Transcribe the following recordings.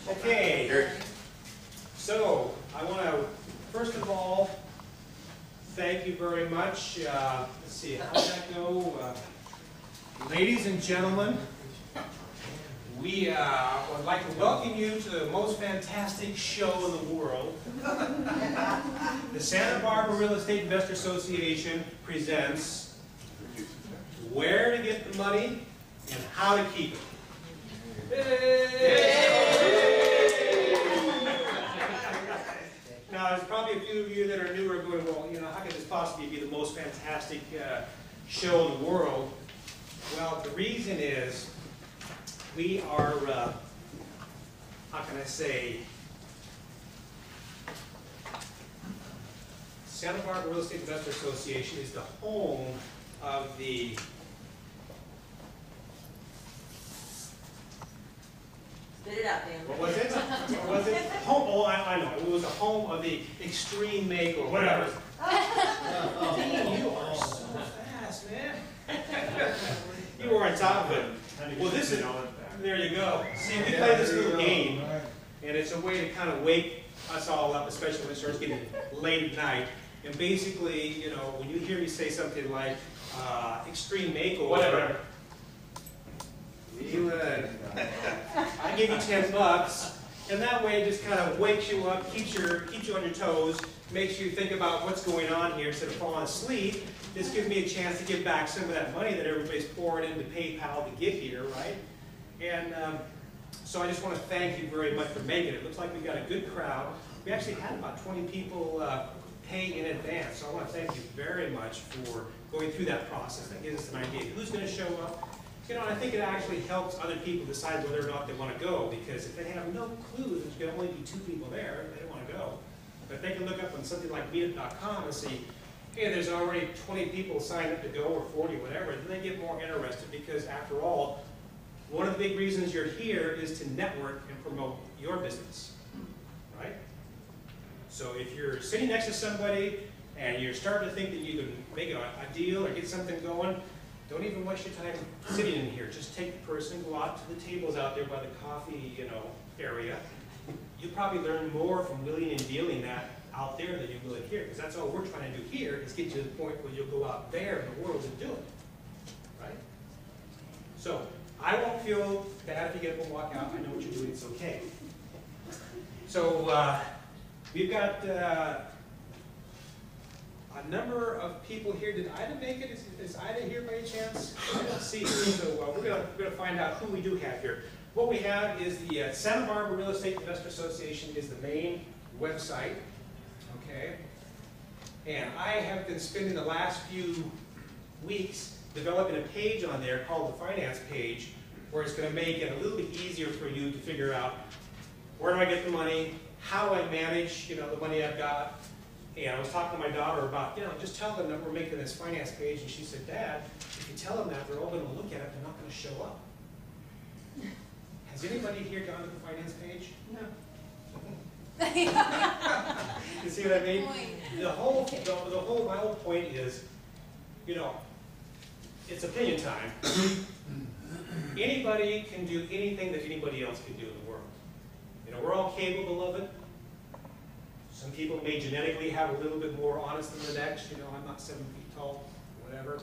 Okay, so I want to first of all thank you very much. Let's see, how did that go? Ladies and gentlemen, we would like to welcome you to the most fantastic show in the world. The Santa Barbara Real Estate Investor Association presents Where to Get the Money and How to Keep it. Now, there's probably a few of you that are newer going, well, you know, how could this possibly be the most fantastic show in the world? Well, the reason is we are, how can I say, Santa Barbara Real Estate Investor Association is the home of the Spit it out, Dan. what was it? What was it? Home, oh, I know. It was the home of the extreme makeover. Whatever. Dean, you are so fast, man. You were on top of it. Well, this is, there you go. See, we play this little game, and it's a way to kind of wake us all up, especially when it starts getting late at night. And basically, you know, when you hear me say something like extreme makeover, whatever, I give you $10, and that way it just kind of wakes you up, keeps you on your toes, makes you think about what's going on here instead of falling asleep. This gives me a chance to give back some of that money that everybody's pouring into PayPal to get here, right? And so I just want to thank you very much for making it. It looks like we've got a good crowd. We actually had about 20 people pay in advance, so I want to thank you very much for going through that process. That gives us an idea of who's going to show up. You know, and I think it actually helps other people decide whether or not they want to go, because if they have no clue there's going to only be 2 people there, they don't want to go. But if they can look up on something like Meetup.com and see, hey, there's already 20 people signed up to go, or 40, whatever, then they get more interested, because after all, one of the big reasons you're here is to network and promote your business, right? So if you're sitting next to somebody and you're starting to think that you can make a deal or get something going, don't even waste your time sitting in here. Just take the person, go out to the tables out there by the coffee, you know, area. You'll probably learn more from wheeling and dealing that out there than you will here, because that's all we're trying to do here, is get you to the point where you'll go out there in the world and do it, right? So I won't feel bad if you get up and walk out. I know what you're doing. It's okay. So we've got a number of people here. Did Ida make it? Is Ida here by any chance? I don't see. So we're gonna find out who we do have here. What we have is the Santa Barbara Real Estate Investor Association is the main website. Okay. And I have been spending the last few weeks developing a page on there called the finance page, where it's going to make it a little bit easier for you to figure out where do I get the money, how do I manage, you know, the money I've got. And I was talking to my daughter about, you know, just tell them that we're making this finance page, and she said, Dad, if you tell them that, they're all going to look at it, they're not going to show up. Has anybody here gone to the finance page? No. You see what I mean? My whole point is, you know, it's opinion time. Anybody can do anything that anybody else can do in the world. You know, we're all capable of it. Some people may genetically have a little bit more honest than the next. You know, I'm not 7 feet tall, whatever.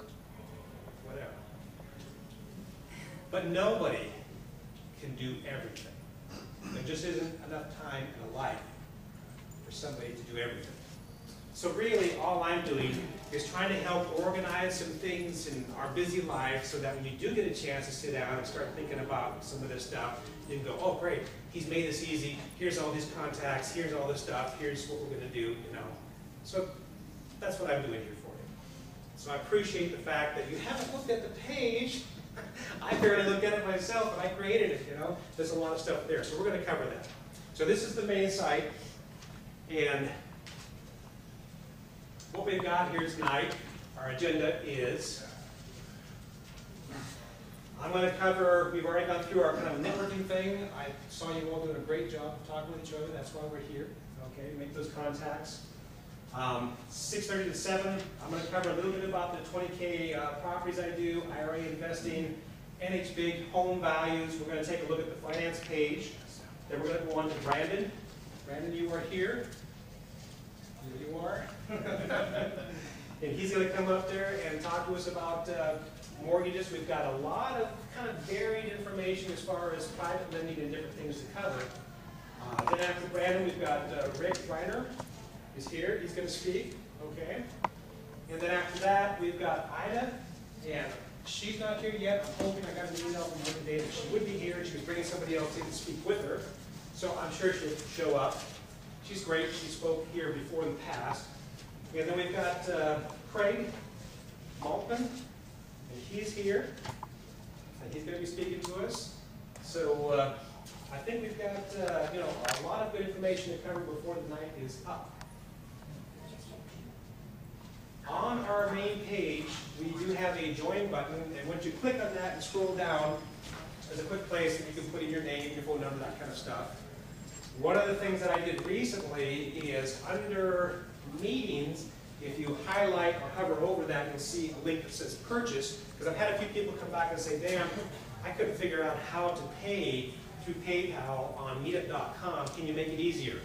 But nobody can do everything. There just isn't enough time in a life for somebody to do everything. So really, all I'm doing is trying to help organize some things in our busy lives so that when you do get a chance to sit down and start thinking about some of this stuff, you can go, oh great, he's made this easy, here's all his contacts, here's all this stuff, here's what we're going to do, you know. So that's what I'm doing here for you. So I appreciate the fact that you haven't looked at the page. I barely looked at it myself, and I created it, you know. There's a lot of stuff there, so we're going to cover that. So this is the main site, and what we've got here tonight, our agenda is, I'm going to cover, we've already gone through our kind of networking thing. I saw you all doing a great job of talking with each other. That's why we're here, okay, make those contacts. 6:30 to 7, I'm going to cover a little bit about the 20K properties I do, IRA investing, NH Big, home values. We're going to take a look at the finance page. Then we're going to go on to Brandon. Brandon, you are here. Here you are. And he's going to come up there and talk to us about mortgages. We've got a lot of kind of varied information as far as private lending and different things to cover. Then after Brandon, we've got Rick Reiner is here. He's going to speak. Okay. And then after that, we've got Ida. And she's not here yet. I'm hoping, I got an email from her today that she would be here. She was bringing somebody else in to speak with her. So I'm sure she'll show up. She's great. She spoke here before in the past. And then we've got Craig Maltman, and he's here. And he's going to be speaking to us. So I think we've got a lot of good information to cover before the night is up. On our main page, we do have a join button, and once you click on that and scroll down, there's a quick place that you can put in your name, your phone number, that kind of stuff. One of the things that I did recently is under meetings, if you highlight or hover over that, you'll see a link that says purchase, because I've had a few people come back and say, Dan, I couldn't figure out how to pay through PayPal on Meetup.com. Can you make it easier?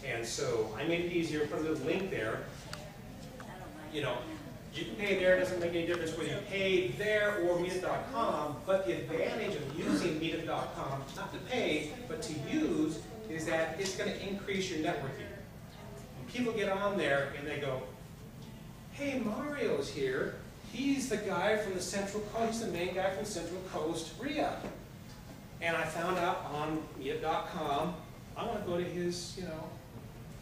And so I made it easier, put a little link there. You know, you can pay there, it doesn't make any difference whether you pay there or Meetup.com, but the advantage of using Meetup.com, not to pay, but to use, is that it's going to increase your networking. And people get on there and they go, hey, Mario's here. He's the guy from the Central Coast, he's the main guy from Central Coast SBREIA. And I found out on Meetup.com, I want to go to his,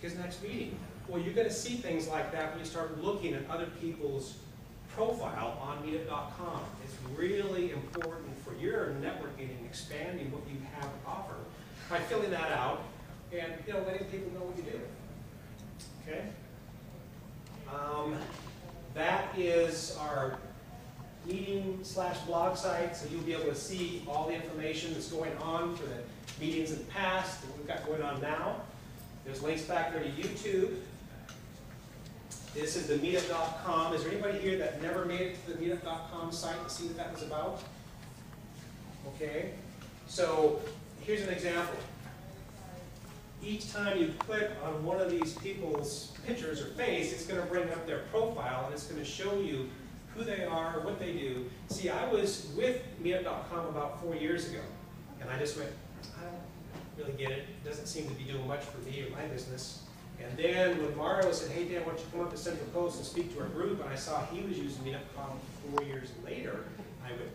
his next meeting. Well, you're going to see things like that when you start looking at other people's profile on Meetup.com. It's really important for your networking and expanding what you have to offer by filling that out and letting people know what you do. Okay? That is our meeting/blog site, so you'll be able to see all the information that's going on for the meetings in the past that we've got going on now. There's links back there to YouTube. This is the Meetup.com. Is there anybody here that never made it to the Meetup.com site to see what that was about? Okay. So here's an example. Each time you click on one of these people's pictures or face, it's going to bring up their profile and it's going to show you who they are, what they do. See, I was with Meetup.com about 4 years ago, and I just went, I don't really get it. It doesn't seem to be doing much for me or my business. And then when Mario said, hey Dan, why don't you come up to Central Coast and speak to our group, and I saw he was using Meetup.com 4 years later, I went,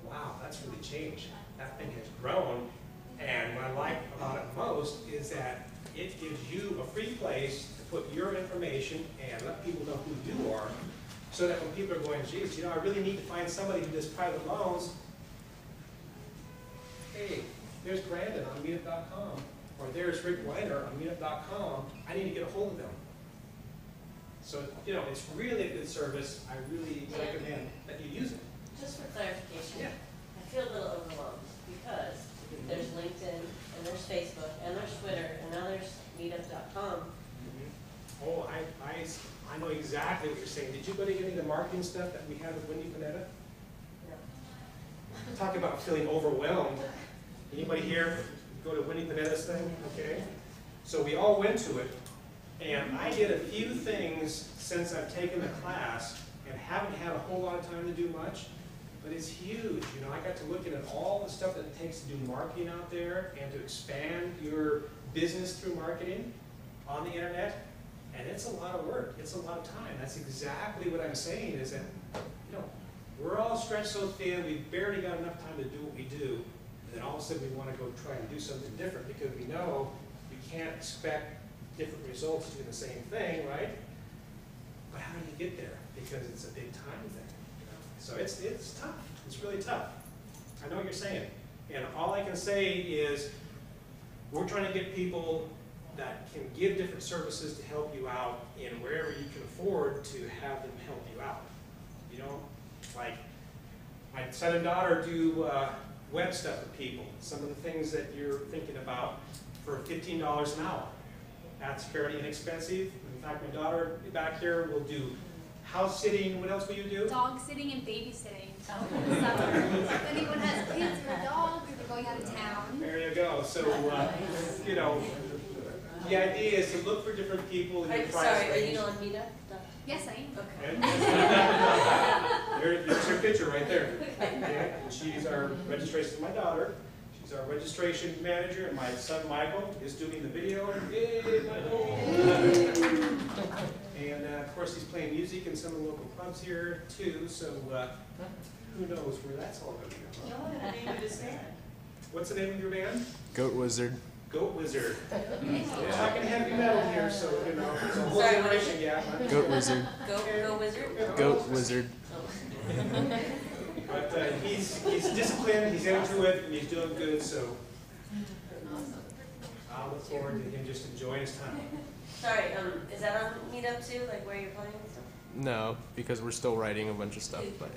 wow, that's really changed. That thing has grown. And what I like about it most is that it gives you a free place to put your information and let people know who you are, so that when people are going, geez, I really need to find somebody who does private loans. Hey, there's Brandon on Meetup.com, or there's Rick Weiner on Meetup.com. I need to get a hold of them. So, it's really a good service. I really recommend that you use it. Just for clarification, Yeah. I feel a little overwhelmed because there's LinkedIn, and there's Facebook, and there's Twitter, and now there's Meetup.com. Oh, I know exactly what you're saying. Did you go to any of the marketing stuff that we had with Wendy Panetta? No. Talk about feeling overwhelmed. Anybody here go to Wendy Panetta's thing? Okay. So we all went to it, and I did a few things since I've taken the class and haven't had a whole lot of time to do much, but it's huge. I got to look at all the stuff that it takes to do marketing out there and to expand your business through marketing on the internet. And it's a lot of work. It's a lot of time. That's exactly what I'm saying is that, we're all stretched so thin, we've barely got enough time to do what we do. And then all of a sudden we want to go try and do something different because we know we can't expect different results to do the same thing, right? But how do you get there? Because it's a big time thing. So it's tough. It's really tough. I know what you're saying. And all I can say is we're trying to get people that can give different services to help you out in wherever you can afford to have them help you out. Like my son and daughter do web stuff with people. Some of the things that you're thinking about for $15 an hour. That's fairly inexpensive. In fact, my daughter back here will do house sitting. What else will you do? Dog sitting and babysitting. If anyone has kids or a dog, or going out of town. There you go. So, you know, the idea is to look for different people in your price Sorry, are range. you on Meetup? Yes, I am. Okay. There's her picture right there. Okay. And she's our registration, my daughter. She's our registration manager, and my son Michael is doing the video. Yay, Michael! And of course, he's playing music in some of the local clubs here too. So who knows where that's all going to go? Tell him the name of his band. What's the name of your band? Goat Wizard. Goat Wizard. We're talking heavy metal here, so you know, it's a whole Sorry, what is generation gap. Goat Wizard. Go Wizard? Goat Wizard. But he's disciplined, he's into it, and he's doing good, so I'll look forward to him just enjoying his time. Sorry, is that on Meetup too, like where you're playing and stuff? No, because we're still writing a bunch of stuff. But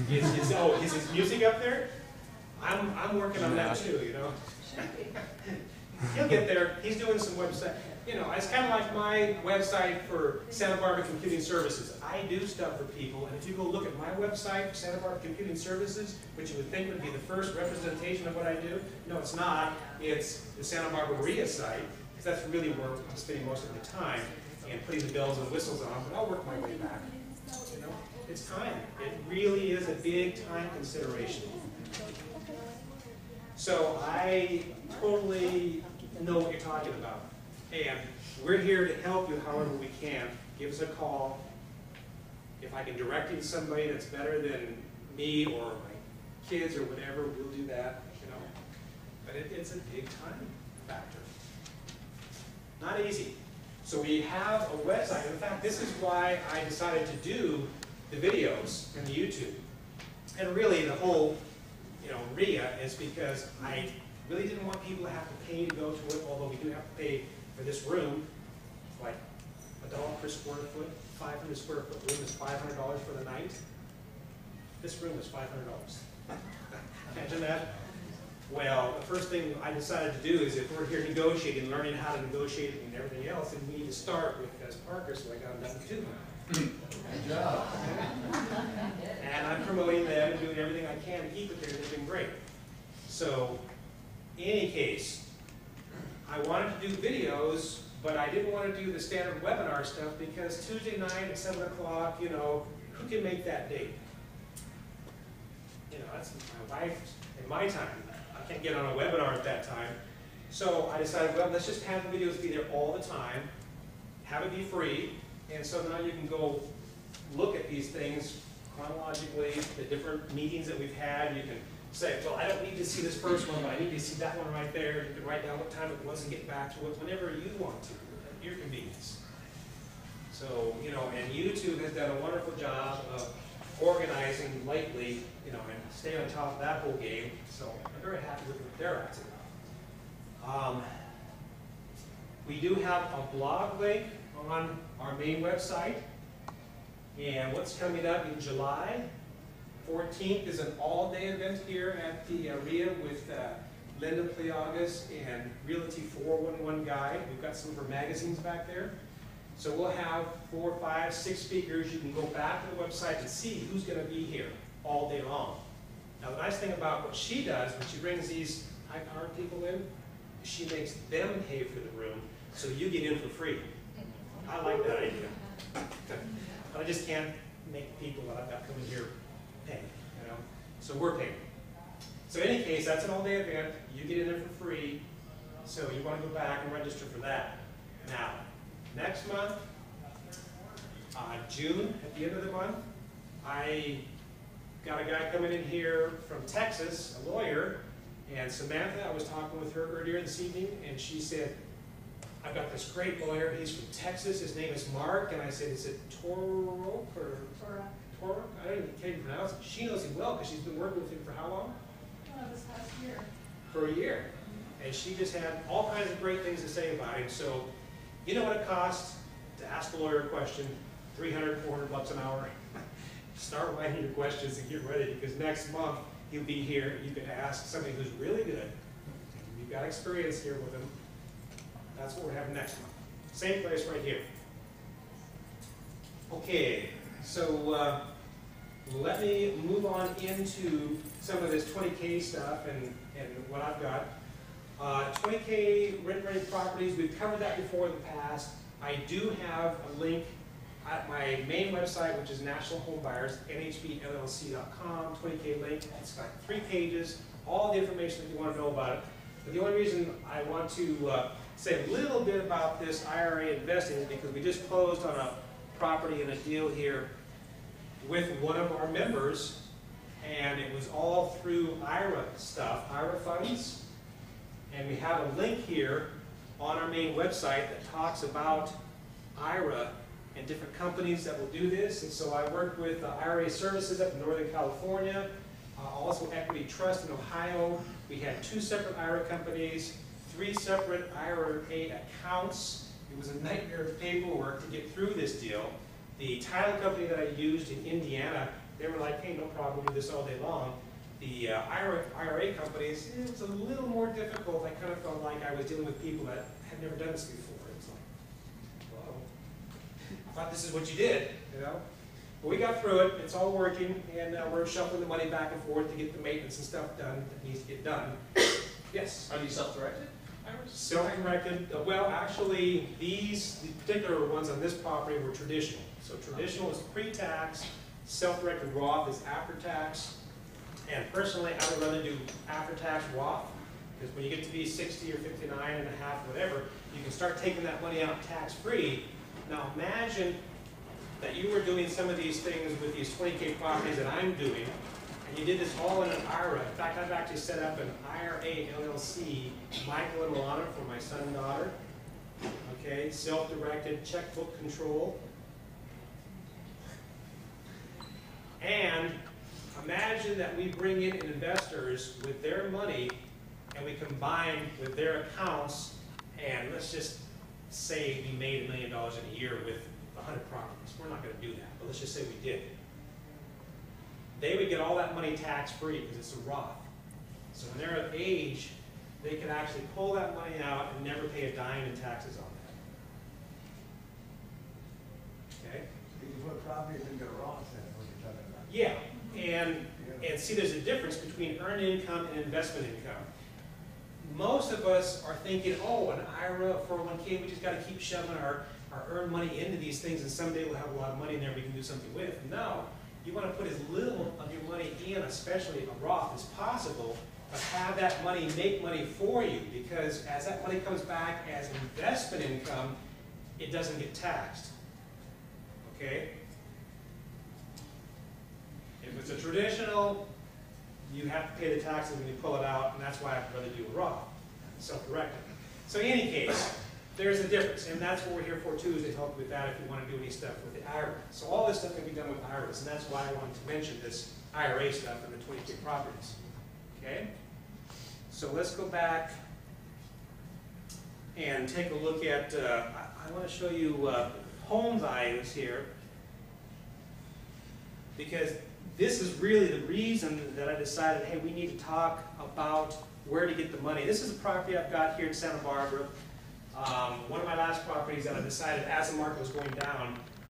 yeah. Is his music up there? I'm working on that too, you know. He'll get there. He's doing some website. You know, it's kind of like my website for Santa Barbara Computing Services. I do stuff for people, and if you go look at my website for Santa Barbara Computing Services, which you would think would be the first representation of what I do, no, it's not. It's the Santa Barbara SBREIA site, because that's really where I'm spending most of the time and putting the bells and whistles on. But I'll work my way back. You know, it's time. It really is a big time consideration. So I totally know what you're talking about. And we're here to help you however we can. Give us a call. If I can direct you to somebody that's better than me or my kids or whatever, we'll do that, you know. But it's a big time factor. Not easy. So we have a website. In fact, this is why I decided to do the videos and the YouTube. And really the whole, you know, REIA is because I really didn't want people to have to pay to go to it, although we do have to pay for this room, like $1 per square foot. 500 square foot room is $500 for the night. This room is $500. Imagine that. Well, the first thing I decided to do is if we're here negotiating, learning how to negotiate and everything else, then we need to start with as Parker, so I got a W-2. Good job. And I'm promoting them and doing everything I can to keep it there. They've been great. So, in any case, I wanted to do videos, but I didn't want to do the standard webinar stuff because Tuesday night at 7 o'clock, you know, who can make that date? You know, that's my wife and my time. I can't get on a webinar at that time. So I decided, well, let's just have the videos be there all the time, have it be free, and so now you can go look at these things chronologically, the different meetings that we've had. You can say, well, I don't need to see this first one, but I need to see that one right there. You can write down what time it was and get back to it whenever you want to, at your convenience. So, you know, and YouTube has done a wonderful job of organizing lately, you know, and staying on top of that whole game. So I'm very happy with what they're up to. We do have a blog link on our main website. And what's coming up in July 14th is an all-day event here at the REIA with Linda Pliagas and Realty 411 Guide. We've got some of her magazines back there. So we'll have 4, 5, 6 speakers. You can go back to the website and see who's going to be here all day long. Now the nice thing about what she does when she brings these high-powered people in, she makes them pay for the room, so you get in for free. I like that idea. But I just can't make people that I've got coming here pay, you know. So we're paying. So in any case, that's an all-day event. You get in there for free. So you want to go back and register for that. Now, next month, June, at the end of the month, I got a guy coming in here from Texas, a lawyer, and Samantha, I was talking with her earlier this evening, and she said, I've got this great lawyer, he's from Texas, his name is Mark, and I said, is it Toro or Toro? I don't even can't even pronounce it. She knows him well because she's been working with him for how long? This past year. For a year. And she just had all kinds of great things to say about him. So, you know what it costs to ask a lawyer a question? $300, $400 an hour. Start writing your questions and get ready, because next month he'll be here. You can ask somebody who's really good. You've got experience here with him. That's what we're having next month. Same place right here. Okay, so let me move on into some of this 20K stuff and what I've got. 20K rent-ready properties, we've covered that before in the past. I do have a link at my main website, which is National Home Buyers, nhbllc.com, 20K link. It's got 3 pages, all the information that you want to know about it. But the only reason I want to say a little bit about this IRA investing is because we just closed on a property and a deal here with one of our members, and it was all through IRA stuff, IRA funds. And we have a link here on our main website that talks about IRA and different companies that will do this. And so I worked with IRA Services up in Northern California, also Equity Trust in Ohio. We had 2 separate IRA companies, 3 separate IRA accounts. It was a nightmare of paperwork to get through this deal. The title company that I used in Indiana, they were like, hey, no problem, we'll do this all day long. The IRA companies, it was a little more difficult. I kind of felt like I was dealing with people that had never done this before. It was like, well, I thought this is what you did, you know? But we got through it, it's all working, and we're shuffling the money back and forth to get the maintenance and stuff done that needs to get done. Yes? Are these self-directed? Self-directed, well, actually, the particular ones on this property were traditional. So traditional is pre-tax, self-directed Roth is after-tax. And personally, I would rather do after-tax Roth, because when you get to be 60 or 59 and a half, whatever, you can start taking that money out tax-free. Now imagine that you were doing some of these things with these 20K properties that I'm doing, and you did this all in an IRA. In fact, I've actually set up an IRA LLC, Michael and Alana, for my son and daughter. Okay, self-directed, checkbook control. And imagine that we bring in investors with their money and we combine with their accounts, and let's just say we made $1 million in a year with 100 properties. We're not going to do that, but let's just say we did. They would get all that money tax-free because it's a Roth. So when they're of age, they could actually pull that money out and never pay a dime in taxes on that. Okay? You can put properties into a Roth, then, what you're talking about. Yeah, and see, there's a difference between earned income and investment income. Most of us are thinking, oh, an IRA, 401k, we just got to keep shoving our earned money into these things, and someday we'll have a lot of money in there we can do something with. No, you want to put as little of your money in, especially a Roth, as possible, but have that money make money for you, because as that money comes back as investment income, it doesn't get taxed. Okay? If it's a traditional, you have to pay the taxes when you pull it out, and that's why I'd rather do a Roth, self-directed. So in any case, there's a difference, and that's what we're here for too, is to help with that if you want to do any stuff with the IRA. So all this stuff can be done with IRAs, and that's why I wanted to mention this IRA stuff and the 20K properties. Okay? So let's go back and take a look at, I want to show you home values here, because this is really the reason that I decided, hey, we need to talk about where to get the money. This is a property I've got here in Santa Barbara. One of my last properties that I decided as the market was going down,